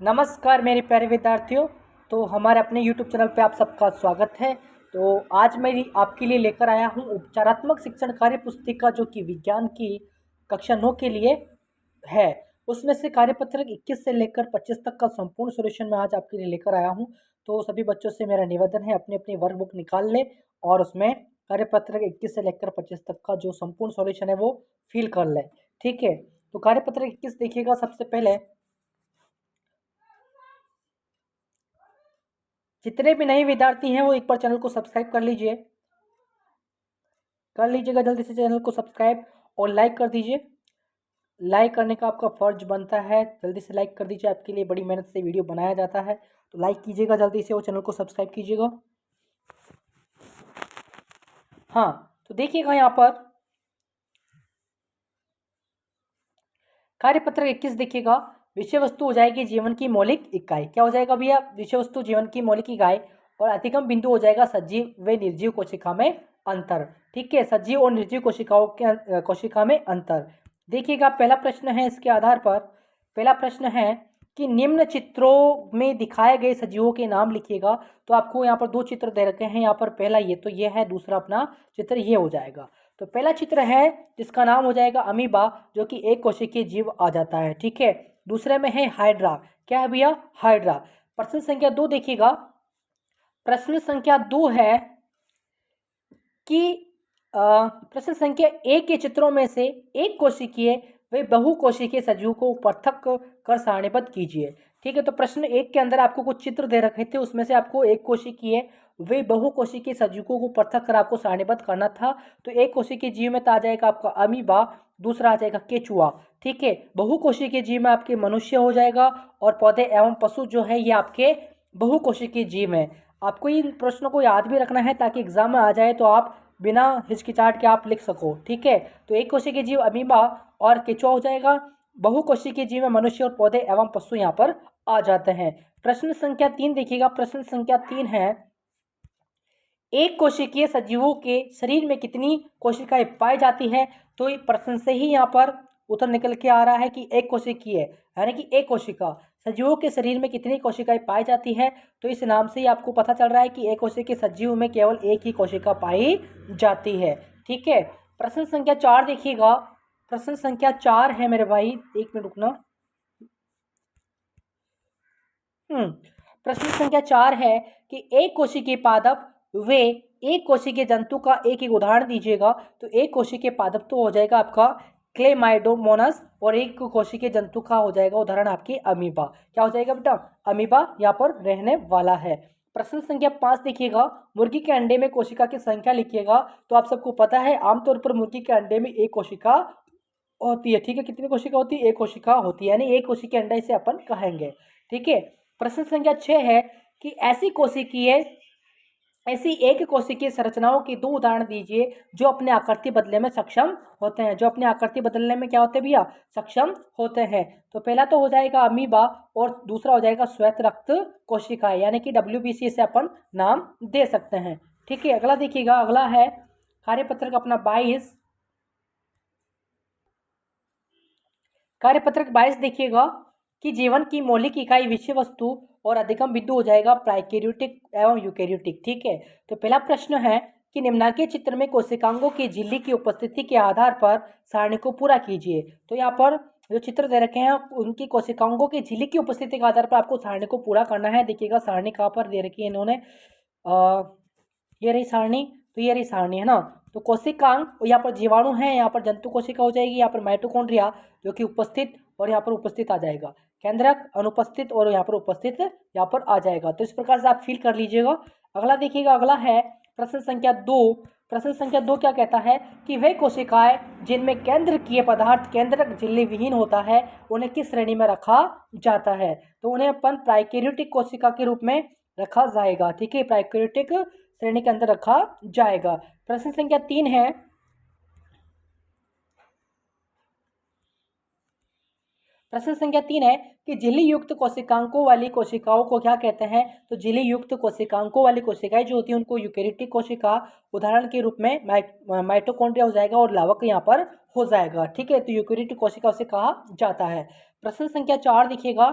नमस्कार मेरे प्यारे विद्यार्थियों। तो हमारे अपने YouTube चैनल पे आप सबका स्वागत है। तो आज मैं आपके लिए लेकर आया हूँ उपचारात्मक शिक्षण कार्य पुस्तिका जो कि विज्ञान की कक्षा 9 के लिए है। उसमें से कार्यपत्रक 21 से लेकर 25 तक का संपूर्ण सॉल्यूशन मैं आज आपके लिए लेकर आया हूँ। तो सभी बच्चों से मेरा निवेदन है अपनी अपनी वर्कबुक निकाल ले और उसमें कार्यपत्रक 21 से लेकर 25 तक का जो संपूर्ण सॉल्यूशन है वो फिल कर ले। ठीक है, तो कार्यपत्रक 21 देखिएगा। सबसे पहले जितने भी नए विद्यार्थी हैं वो एक बार चैनल को सब्सक्राइब कर लीजिएगा जल्दी से चैनल को सब्सक्राइब और लाइक कर दीजिए। लाइक करने का आपका फर्ज बनता है, जल्दी से लाइक कर दीजिए। आपके लिए बड़ी मेहनत से वीडियो बनाया जाता है, तो लाइक कीजिएगा जल्दी से और चैनल को सब्सक्राइब कीजिएगा। हाँ, तो देखिएगा यहाँ पर कार्यपत्रक 21 देखिएगा। विषय वस्तु हो जाएगी जीवन की मौलिक इकाई। क्या हो जाएगा भैया? विषय वस्तु जीवन की मौलिक इकाई। और अधिगम बिंदु हो जाएगा सजीव व निर्जीव कोशिका में अंतर। ठीक है, सजीव और निर्जीव कोशिकाओं के कोशिका में अंतर। देखिएगा पहला प्रश्न है, इसके आधार पर पहला प्रश्न है कि निम्न चित्रों में दिखाए गए सजीवों के नाम लिखिएगा। तो आपको यहाँ पर दो चित्र दे रखे हैं। यहाँ पर पहला ये तो ये है, दूसरा अपना चित्र ये हो जाएगा। तो पहला चित्र है जिसका नाम हो जाएगा अमीबा, जो कि एक कोशिकीय जीव आ जाता है। ठीक है, दूसरे में है हाइड्रा। क्या है भैया? हाइड्रा। प्रश्न संख्या 2 देखिएगा। प्रश्न संख्या 2 है कि प्रश्न संख्या 1 के चित्रों में से एक कोशिकीय व बहुकोशिकीय सजीव को पृथक कर सारणीबद्ध कीजिए। ठीक है, तो प्रश्न 1 के अंदर आपको कुछ चित्र दे रखे थे, उसमें से आपको एक कोशिकीय वे बहुकोशिकीय सजीवों को पृथक कर आपको सारणीबद्ध करना था। तो एक कोशिकीय जीव में तो आ जाएगा आपका अमीबा, दूसरा आ जाएगा केचुआ। ठीक है, बहुकोशिकीय जीव में आपके मनुष्य हो जाएगा और पौधे एवं पशु जो है ये आपके बहुकोशिकीय जीव हैं। आपको इन प्रश्नों को याद भी रखना है ताकि एग्जाम में आ जाए तो आप बिना हिचकिचाहट के आप लिख सको। ठीक है, तो एक कोशिकीय जीव अमीबा और केचुआ हो जाएगा। बहुकोशिकीय जीव में मनुष्य और पौधे एवं पशु यहाँ पर आ जाते हैं। प्रश्न संख्या 3 देखिएगा। प्रश्न संख्या 3 है एक कोशिकीय सजीवों के शरीर में कितनी कोशिकाएं पाई जाती है। तो ये प्रश्न से ही यहाँ पर उत्तर निकल के आ रहा है कि एक कोशिकीय यानी कि एक कोशिका सजीवों के शरीर में कितनी कोशिकाएं पाई जाती है। तो इस नाम से ही आपको पता चल रहा है कि एक कोशिकीय सजीव में केवल एक ही कोशिका पाई जाती है। ठीक है, प्रश्न संख्या 4 देखिएगा। प्रश्न संख्या 4 है मेरे भाई, एक मिनट रुकना। प्रश्न संख्या 4 है कि एक कोशिकीय पादप वे एक कोशिकीय जंतु का एक उदाहरण दीजिएगा। तो एक कोशिकीय पादप तो हो जाएगा आपका क्लेमाइडोमोनास और एक कोशिकीय जंतु का हो जाएगा उदाहरण आपकी अमीबा। क्या हो जाएगा बेटा? अमीबा यहाँ पर रहने वाला है। प्रश्न संख्या 5 देखिएगा। मुर्गी के अंडे में कोशिका की संख्या लिखिएगा। तो आप सबको पता है आमतौर पर मुर्गी के अंडे में एक कोशिका होती है। ठीक है, कितनी कोशिका होती है? एक कोशिका होती है, यानी एक कोशिकीय अंडा इसे अपन कहेंगे। ठीक है, प्रश्न संख्या 6 है कि ऐसी एक कोशिकीय संरचनाओं की दो उदाहरण दीजिए जो अपने आकृति बदलने में सक्षम होते हैं। जो अपने आकृति बदलने में क्या होते हैं भैया? सक्षम होते हैं। तो पहला तो हो जाएगा अमीबा और दूसरा हो जाएगा श्वेत रक्त कोशिकाएं, यानी कि WBC से अपन नाम दे सकते हैं। ठीक है, अगला देखिएगा। अगला है कार्यपत्रक अपना 22। कार्यपत्रक 22 देखिएगा कि जीवन की मौलिक इकाई विषय वस्तु और अधिगम बिंदु हो जाएगा प्राइकैरियोटिक एवं यूकैरियोटिक। ठीक है, तो पहला प्रश्न है कि निम्नलिखित चित्र में कोशिकांगों की झिल्ली की उपस्थिति के आधार पर सारणी को पूरा कीजिए। तो यहाँ पर जो चित्र दे रखे हैं उनकी कोशिकांगों की झिल्ली की उपस्थिति के आधार पर आपको सारणी को पूरा करना है। देखिएगा सारणी कहाँ पर दे रखी है इन्होंने। ये रही सारणी, तो ये रही सारणी है ना। तो कोशिकांग यहाँ पर जीवाणु है, यहाँ पर जंतु कोशिका हो जाएगी, यहाँ पर माइटोकॉन्ड्रिया जो कि उपस्थित और यहाँ पर उपस्थित आ जाएगा, केंद्रक अनुपस्थित और यहाँ पर उपस्थित यहाँ पर आ जाएगा। तो इस प्रकार से आप फील कर लीजिएगा। अगला देखिएगा। अगला है प्रश्न संख्या 2। प्रश्न संख्या 2 क्या कहता है कि वे कोशिकाएं जिनमें केंद्रकीय पदार्थ केंद्रक झिल्ली विहीन होता है उन्हें किस श्रेणी में रखा जाता है। तो उन्हें अपन प्राइकैरियोटिक कोशिका के रूप में रखा जाएगा। ठीक है, प्राइकैरियोटिक श्रेणी के अंदर रखा जाएगा। प्रश्न संख्या 3 है प्रश्न संख्या 3 है कि झिल्ली युक्त कोशिकांकों वाली कोशिकाओं को क्या कहते हैं। तो झिल्ली युक्त कोशिकांकों वाली कोशिकाएं जो होती हैं उनको यूकैरियोटिक कोशिका उदाहरण के रूप में माइटोकॉन्ड्रिया हो जाएगा और लावक यहाँ पर हो जाएगा। ठीक है, तो यूकैरियोटिक कोशिका उसे कहा जाता है। प्रश्न संख्या 4 देखिएगा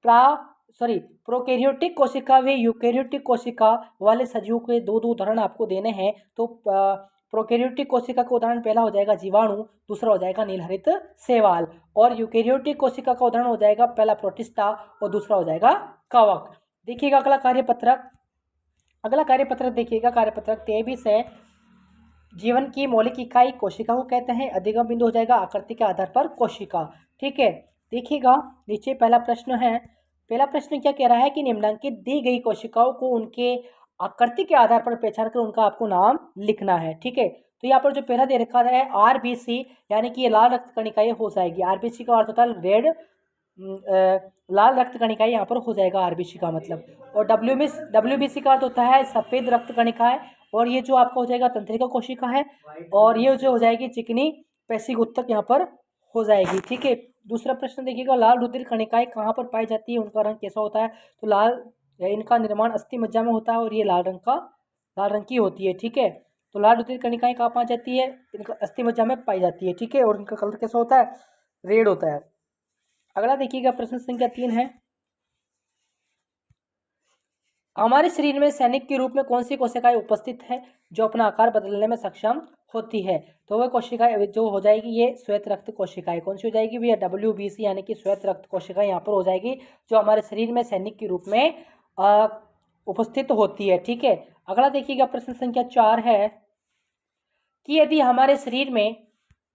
प्रोकैरियोटिक कोशिका व यूकैरियोटिक कोशिका वाले सजीवों के दो उदाहरण आपको देने हैं। तो प्रोकैरियोटिक कोशिका का उदाहरण पहला हो जाएगा जीवाणु, दूसरा हो जाएगा नीलहरित शैवाल। और यूकैरियोटिक कोशिका का उदाहरण हो जाएगा पहला प्रोटिस्टा और दूसरा हो जाएगा कवक। देखिएगा अगला कार्यपत्रक देखिएगा, कार्यपत्रक 23 है। जीवन की मौलिक इकाई कोशिका को कहते हैं। अधिगम बिंदु हो जाएगा आकृति के आधार पर कोशिका। ठीक है, देखिएगा नीचे पहला प्रश्न है। पहला प्रश्न क्या कह रहा है कि निम्नलिखित दी गई कोशिकाओं को उनके आकृति के आधार पर पहचान कर उनका आपको नाम लिखना है। ठीक है, तो यहाँ पर जो पहला दे रखा है आरबीसी, यानी कि ये लाल रक्त कणिकाएं हो जाएगी। आरबीसी का अर्थ होता है रेड, लाल रक्त कणिकाएं यहाँ पर हो जाएगा आरबीसी का मतलब। और डब्ल्यूबीसी का अर्थ होता है सफेद रक्त कणिकाएं, और ये जो आपका हो जाएगा तंत्रिका कोशिका है, और ये जो हो जाएगी चिकनी पेशी उत्तक यहाँ पर हो जाएगी। ठीक है, दूसरा प्रश्न देखिएगा, लाल रुधिर कणिकाएं कहाँ पर पाई जाती है, उनका रंग कैसा होता है। तो लाल, इनका निर्माण अस्थि मज्जा में होता है और ये लाल रंग की होती है। ठीक है, तो लाल रुधिर कणिकाएं कहाँ पाई जाती है, इनका अस्थि मज्जा में पाई जाती है। ठीक है, और इनका कलर कैसा होता है, रेड होता है। अगला देखिएगा प्रश्न संख्या 3 है, हमारे शरीर में सैनिक के रूप में कौन सी कोशिकाएं उपस्थित है जो अपना आकार बदलने में सक्षम होती है। तो वह कोशिकाएं जो हो जाएगी ये श्वेत रक्त कोशिकाएं, कौन सी हो जाएगी भैया, डब्ल्यूबीसी यानी कि श्वेत रक्त कोशिकाएं यहाँ पर हो जाएगी, जो हमारे शरीर में सैनिक के रूप में उपस्थित होती है। ठीक है, अगला देखिएगा प्रश्न संख्या 4 है कि यदि हमारे शरीर में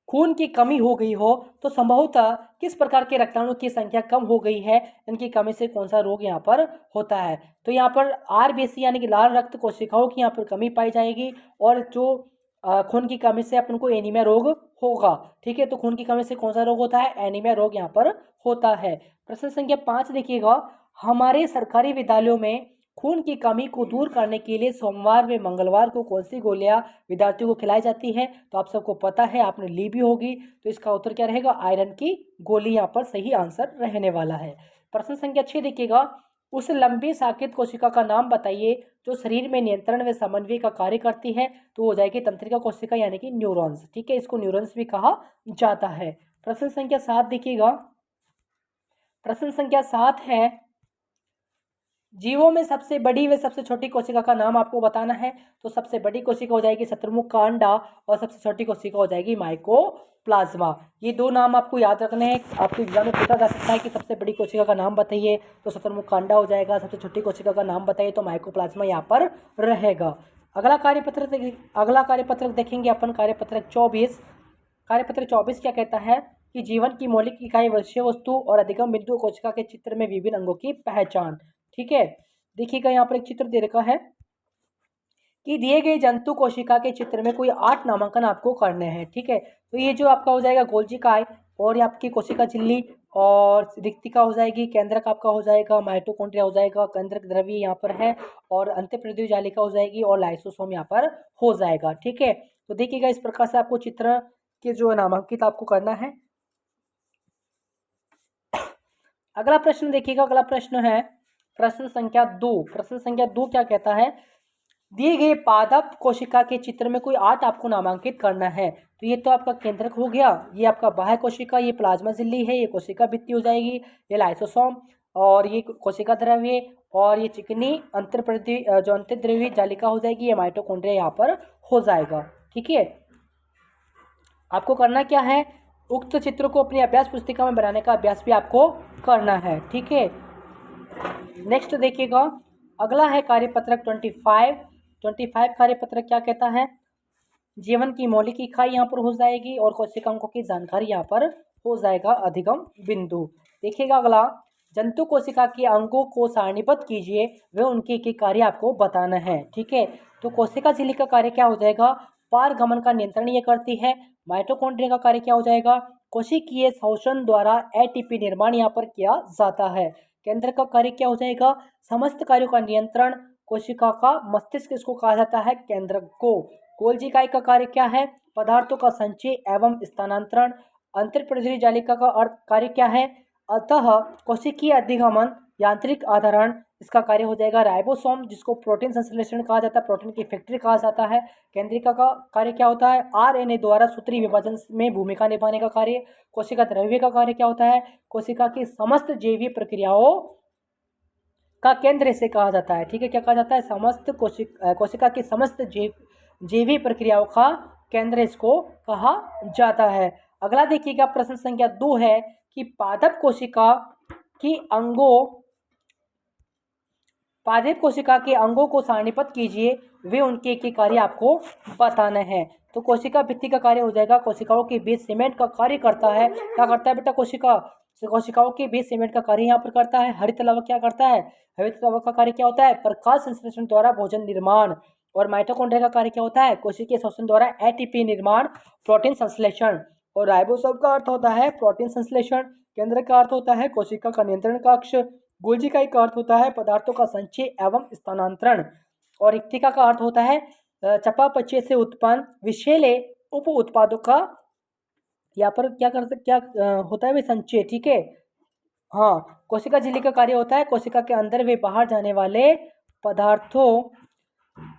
खून की कमी हो गई हो तो संभवतः किस प्रकार के रक्ताणु की संख्या कम हो गई है, इनकी कमी से कौन सा रोग यहाँ पर होता है। तो यहाँ पर आरबीसी यानी कि लाल रक्त कोशिकाओं की यहाँ पर कमी पाई जाएगी, और जो खून की कमी से अपन को एनीमिया रोग होगा। ठीक है, तो खून की कमी से कौन सा रोग होता है, एनीमिया रोग यहाँ पर होता है। प्रश्न संख्या 5 देखिएगा, हमारे सरकारी विद्यालयों में खून की कमी को दूर करने के लिए सोमवार व मंगलवार को कौन सी गोलियां विद्यार्थियों को खिलाई जाती है। तो आप सबको पता है, आपने ली भी होगी, तो इसका उत्तर क्या रहेगा, आयरन की गोली यहाँ पर सही आंसर रहने वाला है। प्रश्न संख्या 6 देखिएगा, उस लंबी साकेत कोशिका का नाम बताइए जो शरीर में नियंत्रण व समन्वय का कार्य करती है। तो हो जाएगी तंत्रिका कोशिका यानी कि न्यूरॉन्स। ठीक है, इसको न्यूरॉन्स भी कहा जाता है। प्रश्न संख्या 7 देखिएगा, प्रश्न संख्या 7 है, जीवों में सबसे बड़ी व सबसे छोटी कोशिका का नाम आपको बताना है। तो सबसे बड़ी कोशिका हो जाएगी शतुर्मुख का अंडा, और सबसे छोटी कोशिका हो जाएगी माइकोप्लाज्मा। ये दो नाम आपको याद रखने हैं, आपको एग्जाम में पूछा जा सकता है कि सबसे बड़ी कोशिका का नाम बताइए, तो शतुर्मुख का अंडा हो जाएगा। सबसे छोटी कोशिका का नाम बताइए तो माइकोप्लाज्मा यहाँ पर रहेगा। अगला कार्यपत्रक देखेंगे अपन, कार्यपत्रक 24। कार्यपत्रक 24 क्या कहता है कि जीवन की मौलिक इकाई विषय वस्तु और अधिगम बिंदु कोशिका के चित्र में विभिन्न अंगों की पहचान। ठीक है, देखिएगा यहाँ पर एक चित्र दे रखा है कि दिए गए जंतु कोशिका के चित्र में कोई 8 नामांकन आपको करने हैं। ठीक है, तो ये जो आपका हो जाएगा गोल्जिकाय, और ये आपकी कोशिका झिल्ली, और रिक्तिका हो जाएगी, केंद्रक आपका हो जाएगा, माइटोकॉन्ड्रिया हो जाएगा, केंद्रक द्रव्य यहाँ पर है, और अंतःप्राद्युय जालिका हो जाएगी, और लाइसोसोम यहाँ पर हो जाएगा। ठीक है, तो देखिएगा इस प्रकार से आपको चित्र के जो नामांकित आपको करना है। अगला प्रश्न देखिएगा, अगला प्रश्न है प्रश्न संख्या 2। प्रश्न संख्या 2 क्या कहता है, दिए गए पादप कोशिका के चित्र में कोई 8 आपको नामांकित करना है। तो ये तो आपका केंद्रक हो गया, ये आपका बाह्य कोशिका, ये प्लाज्मा झिल्ली है, ये कोशिका भित्ति हो जाएगी, ये लाइसोसोम, और ये कोशिका द्रव्य, और ये चिकनी अंतर्द्रव्यी जालिका हो जाएगी, ये माइटोकॉन्ड्रिया यहाँ पर हो जाएगा। ठीक है, आपको करना क्या है, उक्त चित्र को अपनी अभ्यास पुस्तिका में बनाने का अभ्यास भी आपको करना है। ठीक है, नेक्स्ट देखिएगा, अगला है कार्यपत्रक 25 कार्यपत्रक क्या कहता है, जीवन की मौलिक इकाई यहाँ पर हो जाएगी, और कोशिका अंकों की जानकारी यहाँ पर हो जाएगा अधिगम बिंदु। देखिएगा अगला, जंतु कोशिका के अंगों को सारणीबद्ध कीजिए, वे उनके एक कार्य आपको बताना है। ठीक है, तो कोशिका झिल्ली का कार्य क्या हो जाएगा, पारगमन का नियंत्रण ये करती है। माइटोकॉन्ड्रिया का कार्य क्या हो जाएगा, कोशिकीय शोषण द्वारा एटीपी निर्माण यहाँ पर किया जाता है। केंद्र का कार्य क्या हो जाएगा, समस्त कार्यों का नियंत्रण। कोशिका का मस्तिष्क इसको कहा जाता है केंद्रक को। गोल्जिकाई का कार्य क्या है, पदार्थों का संचय एवं स्थानांतरण। अंतःप्राद्युय जालिका का कार्य क्या है, अतः कोशिकीय अधिगमन यांत्रिक आधारण, इसका कार्य हो जाएगा राइबोसोम, जिसको प्रोटीन संश्लेषण कहा जाता है, प्रोटीन की फैक्ट्री कहा जाता है। केंद्रिका का कार्य क्या होता है, आरएनए द्वारा सूत्री विभाजन में भूमिका निभाने का कार्य। कोशिका द्रव्य का कार्य क्या होता है, कोशिका की समस्त जैविक प्रक्रियाओं का केंद्र इसे कहा जाता है। ठीक है, क्या कहा जाता है? समस्त कोशिका की समस्त जैविक प्रक्रियाओं का केंद्र इसको कहा जाता है। अगला देखिएगा, प्रश्न संख्या 2 है कि पादप कोशिका की पादप कोशिका के अंगों को सारणीबद्ध कीजिए, वे उनके एक कार्य आपको बताना है। तो कोशिका भित्ति का कार्य हो जाएगा, कोशिकाओं के बीच सीमेंट का कार्य करता है। क्या करता है बेटा? कोशिकाओं के बीच सीमेंट का कार्य यहाँ पर करता है। हरित लवक क्या करता है? हरित लवक का कार्य क्या होता है? प्रकाश संश्लेषण द्वारा भोजन निर्माण। और माइटोकॉन्ड्रिया का कार्य क्या होता है? कोशिकीय श्वसन द्वारा एटीपी निर्माण, प्रोटीन संश्लेषण। और राइबोसोम का अर्थ होता है प्रोटीन संश्लेषण। केंद्र का अर्थ होता है कोशिका का नियंत्रण कक्ष। गोल्जी का एक अर्थ होता है पदार्थों का संचय एवं स्थानांतरण। और इक्तिका का अर्थ होता है चयापचय से उत्पन्न विषैले उप उत्पादों का यहाँ पर क्या होता है वे संचय। ठीक है, हाँ। कोशिका झिल्ली का कार्य होता है कोशिका के अंदर वे बाहर जाने वाले पदार्थों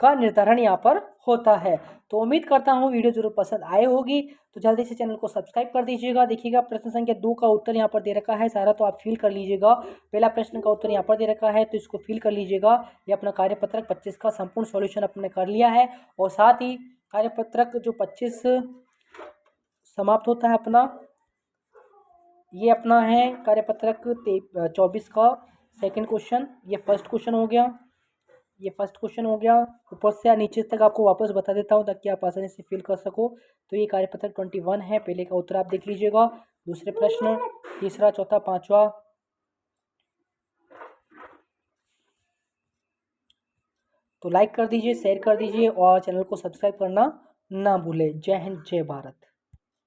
का निर्धारण यहाँ पर होता है। तो उम्मीद करता हूँ वीडियो जरूर पसंद आए होगी, तो जल्दी से चैनल को सब्सक्राइब कर दीजिएगा। देखिएगा, प्रश्न संख्या 2 का उत्तर यहाँ पर दे रखा है सारा, तो आप फिल कर लीजिएगा। पहला प्रश्न का उत्तर यहाँ पर दे रखा है, तो इसको फिल कर लीजिएगा। ये अपना कार्यपत्रक 25 का संपूर्ण सॉल्यूशन अपने कर लिया है। और साथ ही कार्यपत्रक जो 25 समाप्त होता है अपना, ये अपना है कार्यपत्रक 24 का सेकेंड क्वेश्चन। ये फर्स्ट क्वेश्चन हो गया, ये फर्स्ट क्वेश्चन हो गया। ऊपर से नीचे तक आपको वापस बता देता हूँ ताकि आप आसानी से फिल कर सको। तो ये कार्यपत्रक 21 है, पहले का उत्तर आप देख लीजिएगा। दूसरे प्रश्न, तीसरा, चौथा, पांचवा। तो लाइक कर दीजिए, शेयर कर दीजिए और चैनल को सब्सक्राइब करना ना भूलें। जय हिंद, जय भारत।